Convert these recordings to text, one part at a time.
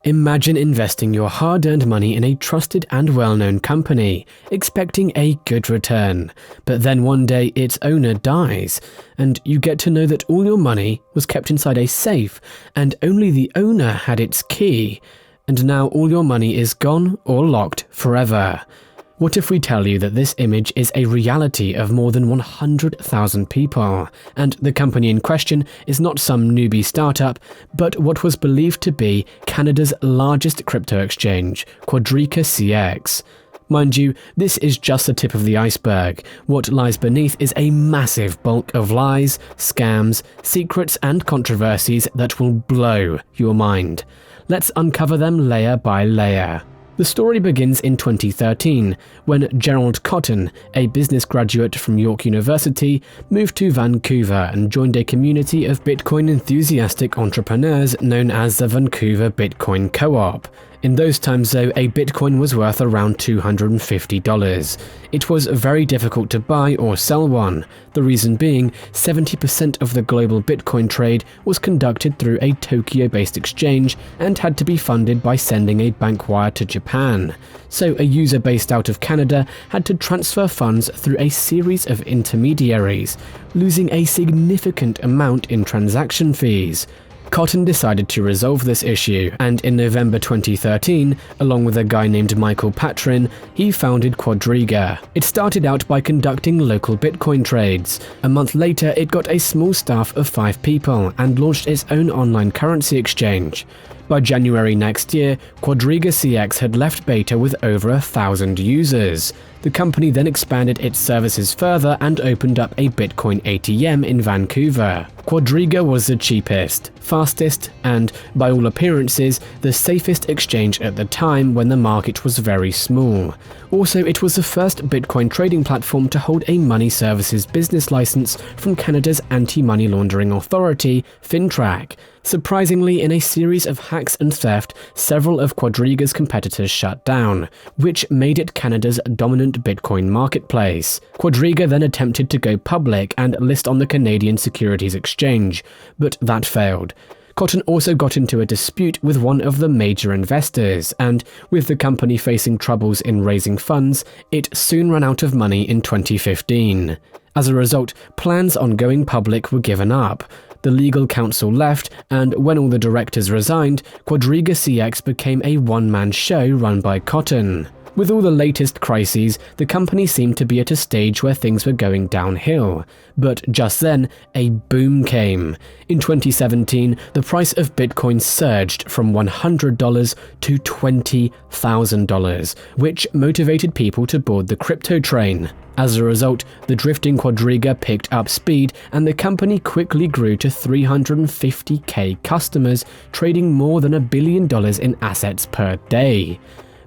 Imagine investing your hard-earned money in a trusted and well-known company, expecting a good return, but then one day its owner dies, and you get to know that all your money was kept inside a safe, and only the owner had its key, and now all your money is gone or locked forever. What if we tell you that this image is a reality of more than 100,000 people, and the company in question is not some newbie startup, but what was believed to be Canada's largest crypto exchange, Quadriga CX. Mind you, this is just the tip of the iceberg. What lies beneath is a massive bulk of lies, scams, secrets, and controversies that will blow your mind. Let's uncover them layer by layer. The story begins in 2013, when Gerald Cotton, a business graduate from York University, moved to Vancouver and joined a community of Bitcoin enthusiastic entrepreneurs known as the Vancouver Bitcoin Co-op. In those times though, a Bitcoin was worth around $250. It was very difficult to buy or sell one, the reason being 70% of the global Bitcoin trade was conducted through a Tokyo-based exchange and had to be funded by sending a bank wire to Japan. So a user based out of Canada had to transfer funds through a series of intermediaries, losing a significant amount in transaction fees. Cotton decided to resolve this issue, and in November 2013, along with a guy named Michael Patrin, he founded Quadriga. It started out by conducting local Bitcoin trades. A month later, it got a small staff of 5 people and launched its own online currency exchange. By January next year, Quadriga CX had left beta with over 1,000 users. The company then expanded its services further and opened up a Bitcoin ATM in Vancouver. Quadriga was the cheapest, fastest, and, by all appearances, the safest exchange at the time when the market was very small. Also, it was the first Bitcoin trading platform to hold a money services business license from Canada's anti-money laundering authority, FINTRAC. Surprisingly, in a series of hacks and theft, several of Quadriga's competitors shut down, which made it Canada's dominant Bitcoin marketplace. Quadriga then attempted to go public and list on the Canadian Securities Exchange, but that failed. Cotton also got into a dispute with one of the major investors, and with the company facing troubles in raising funds, it soon ran out of money in 2015. As a result, plans on going public were given up. The legal counsel left, and when all the directors resigned, Quadriga CX became a one-man show run by Cotton. With all the latest crises, the company seemed to be at a stage where things were going downhill. But just then, a boom came. In 2017, the price of Bitcoin surged from $100 to $20,000, which motivated people to board the crypto train. As a result, the drifting Quadriga picked up speed, and the company quickly grew to 350,000 customers, trading more than $1 billion in assets per day.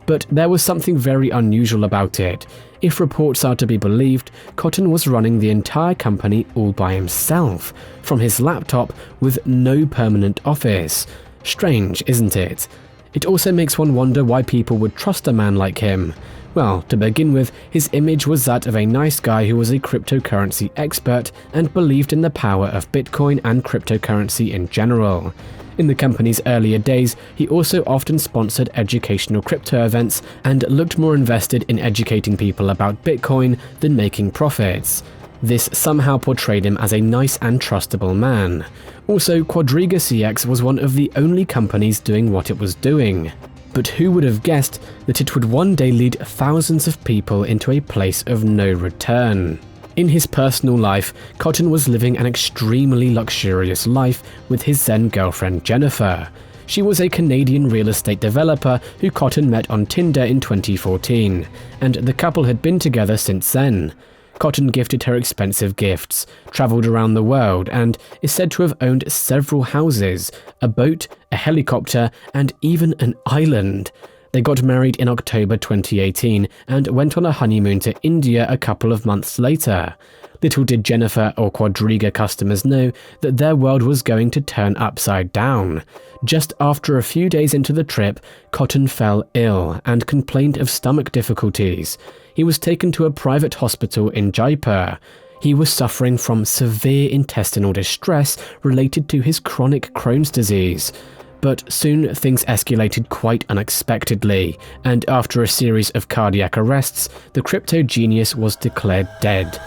But there was something very unusual about it. If reports are to be believed, Cotton was running the entire company all by himself, from his laptop with no permanent office. Strange, isn't it? It also makes one wonder why people would trust a man like him. Well, to begin with, his image was that of a nice guy who was a cryptocurrency expert and believed in the power of Bitcoin and cryptocurrency in general. In the company's earlier days, he also often sponsored educational crypto events and looked more invested in educating people about Bitcoin than making profits. This somehow portrayed him as a nice and trustable man. Also, Quadriga CX was one of the only companies doing what it was doing. But who would have guessed that it would one day lead thousands of people into a place of no return? In his personal life, Cotton was living an extremely luxurious life with his then girlfriend Jennifer. She was a Canadian real estate developer who Cotton met on Tinder in 2014, and the couple had been together since then. Cotton gifted her expensive gifts, traveled around the world, and is said to have owned several houses, a boat, a helicopter, and even an island. They got married in October 2018 and went on a honeymoon to India a couple of months later. Little did Jennifer or Quadriga customers know that their world was going to turn upside down. Just after a few days into the trip, Cotton fell ill and complained of stomach difficulties. He was taken to a private hospital in Jaipur. He was suffering from severe intestinal distress related to his chronic Crohn's disease. But soon things escalated quite unexpectedly, and after a series of cardiac arrests, the crypto genius was declared dead.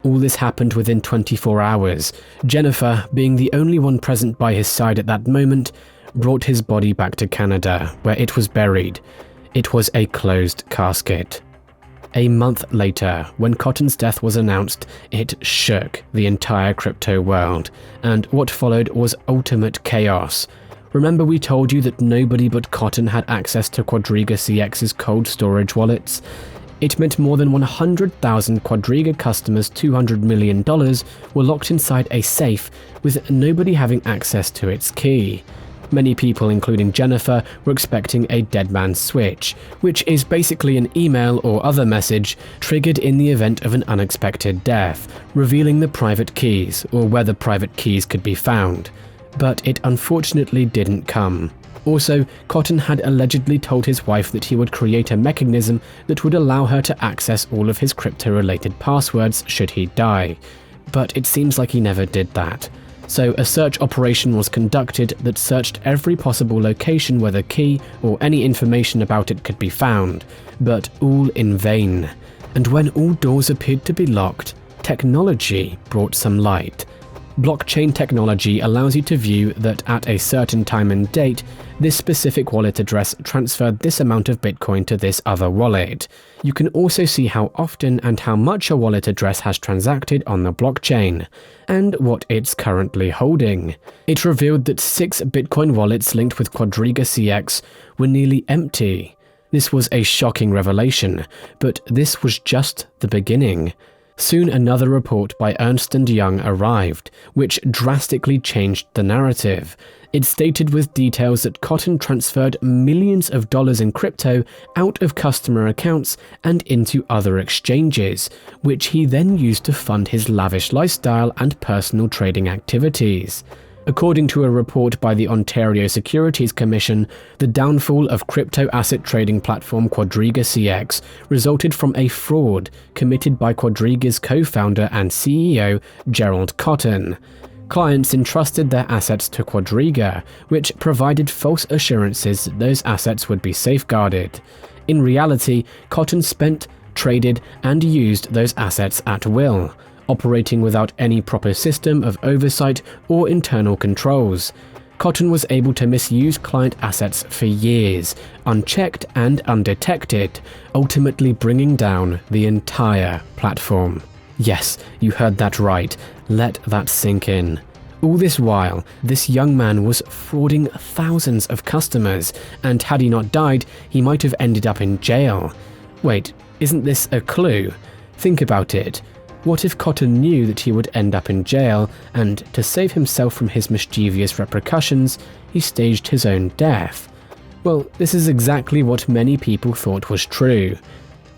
All this happened within 24 hours. Jennifer, being the only one present by his side at that moment, brought his body back to Canada, where it was buried. It was a closed casket. A month later, when Cotton's death was announced, it shook the entire crypto world, and what followed was ultimate chaos. Remember we told you that nobody but Cotton had access to Quadriga CX's cold storage wallets? It meant more than 100,000 Quadriga customers' $200 million were locked inside a safe, with nobody having access to its key. Many people, including Jennifer, were expecting a dead man's switch, which is basically an email or other message triggered in the event of an unexpected death, revealing the private keys or where the private keys could be found. But it unfortunately didn't come. Also, Cotton had allegedly told his wife that he would create a mechanism that would allow her to access all of his crypto-related passwords should he die. But it seems like he never did that. So a search operation was conducted that searched every possible location where the key or any information about it could be found, but all in vain. And when all doors appeared to be locked, technology brought some light. Blockchain technology allows you to view that at a certain time and date, this specific wallet address transferred this amount of Bitcoin to this other wallet. You can also see how often and how much a wallet address has transacted on the blockchain, and what it's currently holding. It revealed that 6 Bitcoin wallets linked with Quadriga CX were nearly empty. This was a shocking revelation, but this was just the beginning. Soon another report by Ernst & Young arrived, which drastically changed the narrative. It stated with details that Cotton transferred millions of dollars in crypto out of customer accounts and into other exchanges, which he then used to fund his lavish lifestyle and personal trading activities. According to a report by the Ontario Securities Commission, the downfall of crypto asset trading platform Quadriga CX resulted from a fraud committed by Quadriga's co-founder and CEO, Gerald Cotton. Clients entrusted their assets to Quadriga, which provided false assurances that those assets would be safeguarded. In reality, Cotton spent, traded, and used those assets at will, operating without any proper system of oversight or internal controls. Cotton was able to misuse client assets for years, unchecked and undetected, ultimately bringing down the entire platform. Yes, you heard that right. Let that sink in. All this while, this young man was frauding thousands of customers, and had he not died, he might have ended up in jail. Wait, isn't this a clue? Think about it. What if Cotton knew that he would end up in jail, and to save himself from his mischievous repercussions, he staged his own death? Well, this is exactly what many people thought was true.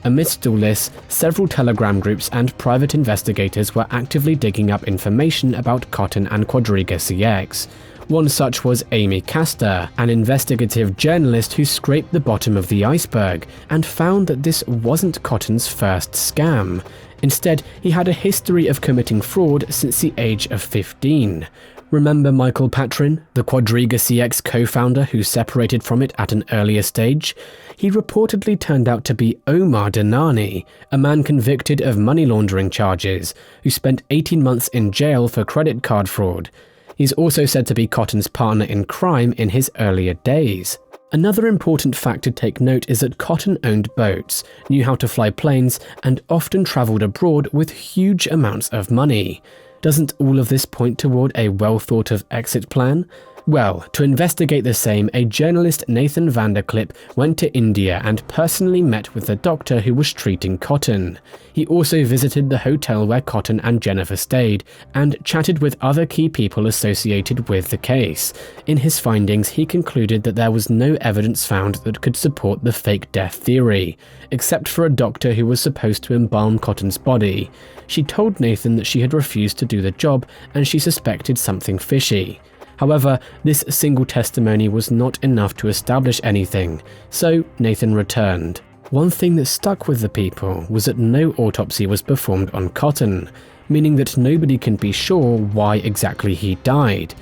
Amidst all this, several Telegram groups and private investigators were actively digging up information about Cotton and Quadriga CX. One such was Amy Castor, an investigative journalist who scraped the bottom of the iceberg and found that this wasn't Cotton's first scam. Instead, he had a history of committing fraud since the age of 15. Remember Michael Patrin, the Quadriga CX co-founder who separated from it at an earlier stage? He reportedly turned out to be Omar Denani, a man convicted of money laundering charges, who spent 18 months in jail for credit card fraud. He's also said to be Cotton's partner in crime in his earlier days. Another important fact to take note is that Cotton owned boats, knew how to fly planes, and often traveled abroad with huge amounts of money. Doesn't all of this point toward a well-thought-of exit plan? Well, to investigate the same, a journalist, Nathan Vanderclip, went to India and personally met with the doctor who was treating Cotton. He also visited the hotel where Cotton and Jennifer stayed, and chatted with other key people associated with the case. In his findings, he concluded that there was no evidence found that could support the fake death theory, except for a doctor who was supposed to embalm Cotton's body. She told Nathan that she had refused to do the job and she suspected something fishy. However, this single testimony was not enough to establish anything, so Nathan returned. One thing that stuck with the people was that no autopsy was performed on Cotton, meaning that nobody can be sure why exactly he died.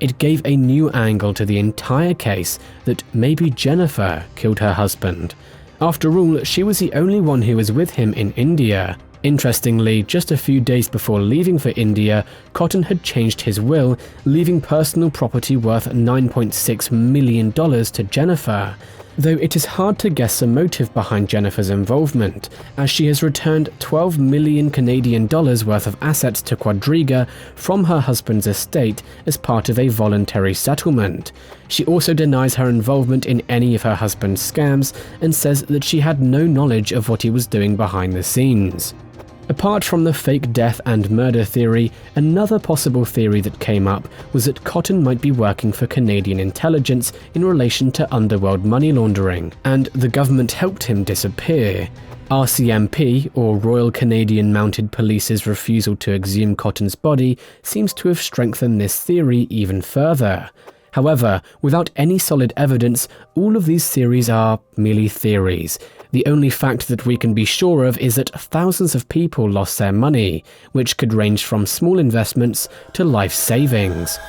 it gave a new angle to the entire case that maybe Jennifer killed her husband. After all, she was the only one who was with him in India. Interestingly, just a few days before leaving for India, Cotton had changed his will, leaving personal property worth $9.6 million to Jennifer. Though it is hard to guess a motive behind Jennifer's involvement, as she has returned $12 million Canadian worth of assets to Quadriga from her husband's estate as part of a voluntary settlement. She also denies her involvement in any of her husband's scams and says that she had no knowledge of what he was doing behind the scenes. Apart from the fake death and murder theory, another possible theory that came up was that Cotton might be working for Canadian intelligence in relation to underworld money laundering, and the government helped him disappear. RCMP, or Royal Canadian Mounted Police's refusal to exhume Cotton's body, seems to have strengthened this theory even further. However, without any solid evidence, all of these theories are merely theories. The only fact that we can be sure of is that thousands of people lost their money, which could range from small investments to life savings.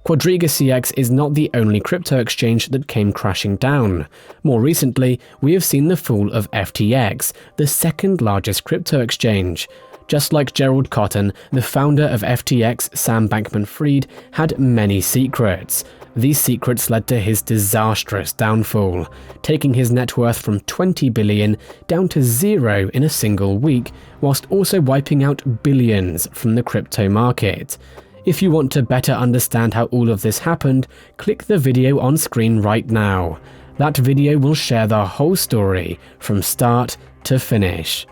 Quadriga CX is not the only crypto exchange that came crashing down. More recently, we have seen the fall of FTX, the second largest crypto exchange. Just like Gerald Cotton, the founder of FTX, Sam Bankman-Fried, had many secrets. These secrets led to his disastrous downfall, taking his net worth from $20 billion down to zero in a single week, whilst also wiping out billions from the crypto market. If you want to better understand how all of this happened, click the video on screen right now. That video will share the whole story from start to finish.